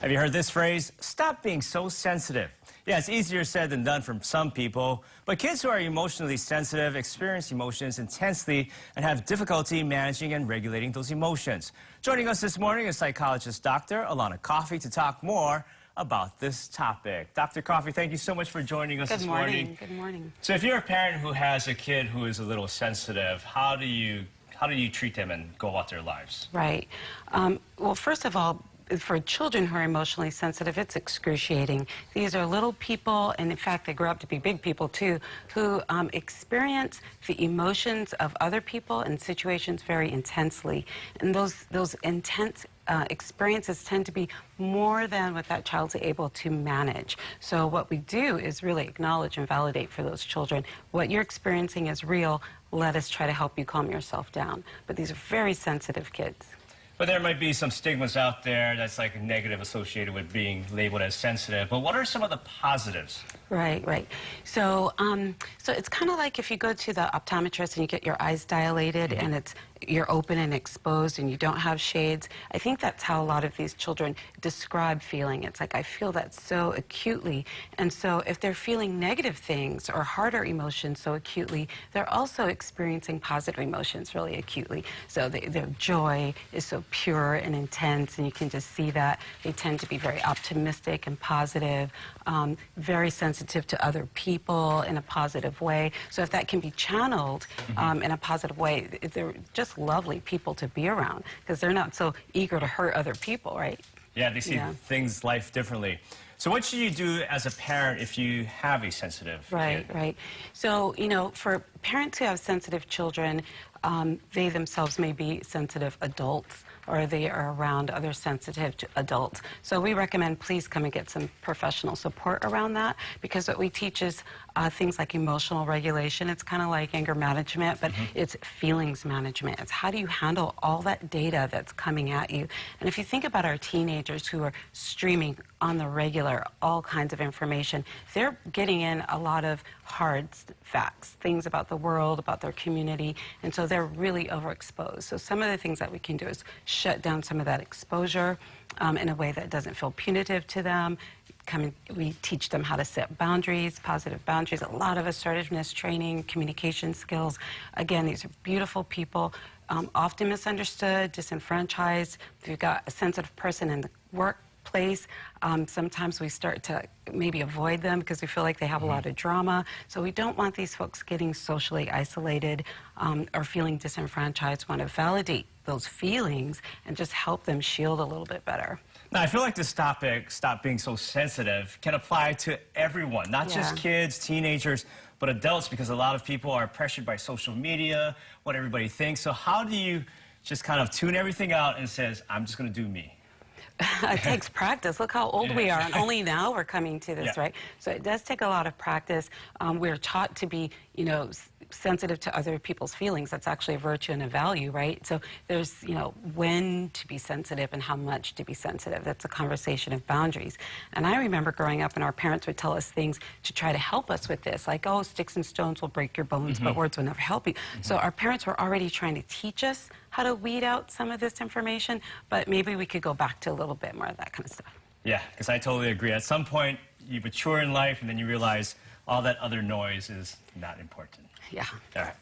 Have you heard this phrase? Stop being so sensitive. Yeah, it's easier said than done for some people, but kids who are emotionally sensitive experience emotions intensely and have difficulty managing and regulating those emotions. Joining us this morning is psychologist Dr. Alana Coffey to talk more about this topic. Dr. Coffey, thank you so much for joining us this morning. Good morning. So if you're a parent who has a kid who is a little sensitive, how do you treat them and go about their lives? Right. Well, first of all, for children who are emotionally sensitive, it's excruciating. These are little people, and in fact, they grow up to be big people too, who experience the emotions of other people and situations very intensely. And those intense experiences tend to be more than what that child's able to manage. So what we do is really acknowledge and validate for those children. What you're experiencing is real. Let us try to help you calm yourself down. But these are very sensitive kids. But there might be some stigmas out there that's like negative associated with being labeled as sensitive. But what are some of the positives? Right. So, so it's kind of like if you go to the optometrist and you get your eyes dilated and you're open and exposed and you don't have shades. I think that's how a lot of these children describe feeling. It's like, I feel that so acutely. And so if they're feeling negative things or harder emotions so acutely, they're also experiencing positive emotions really acutely. So their joy is so pure and intense, and you can just see that. They tend to be very optimistic and positive, very sensitive to other people in a positive way. So if that can be channeled in a positive way, they're just lovely people to be around because they're not so eager to hurt other people, right? Yeah, they see life differently. So what should you do as a parent if you have a sensitive kid? Right. So, you know, for parents who have sensitive children, they themselves may be sensitive adults, or they are around other sensitive adults. So we recommend please come and get some professional support around that, because what we teach is things like emotional regulation. It's kind of like anger management, but it's feelings management. It's how do you handle all that data that's coming at you. And if you think about our teenagers who are streaming on the regular all kinds of information, they're getting in a lot of hard facts, things about the world, about their community, and so they're really overexposed. So some of the things that we can do is shut down some of that exposure in a way that doesn't feel punitive to them. We teach them how to set boundaries, positive boundaries, a lot of assertiveness training, communication skills. Again, these are beautiful people, often misunderstood, disenfranchised. If you've got a sensitive person in the workplace, sometimes we start to maybe avoid them because we feel like they have a lot of drama. So we don't want these folks getting socially isolated or feeling disenfranchised. We want to validate those feelings and just help them shield a little bit better. Now, I feel like this topic, stop being so sensitive, can apply to everyone, not just kids, teenagers, but adults, because a lot of people are pressured by social media, what everybody thinks. So how do you just kind of tune everything out and says, I'm just going to do me? It takes practice. Look how old we are, and only now we're coming to this, right? So it does take a lot of practice. We're taught to be, you know, sensitive to other people's feelings. That's actually a virtue and a value, right? So there's, you know, when to be sensitive and how much to be sensitive. That's a conversation of boundaries. And I remember growing up and our parents would tell us things to try to help us with this, like, oh, sticks and stones will break your bones, but words will never help you. So our parents were already trying to teach us how to weed out some of this information, but maybe we could go back to a little bit more of that kind of stuff. Yeah, because I totally agree. At some point, you mature in life and then you realize all that other noise is not important. Yeah. All right.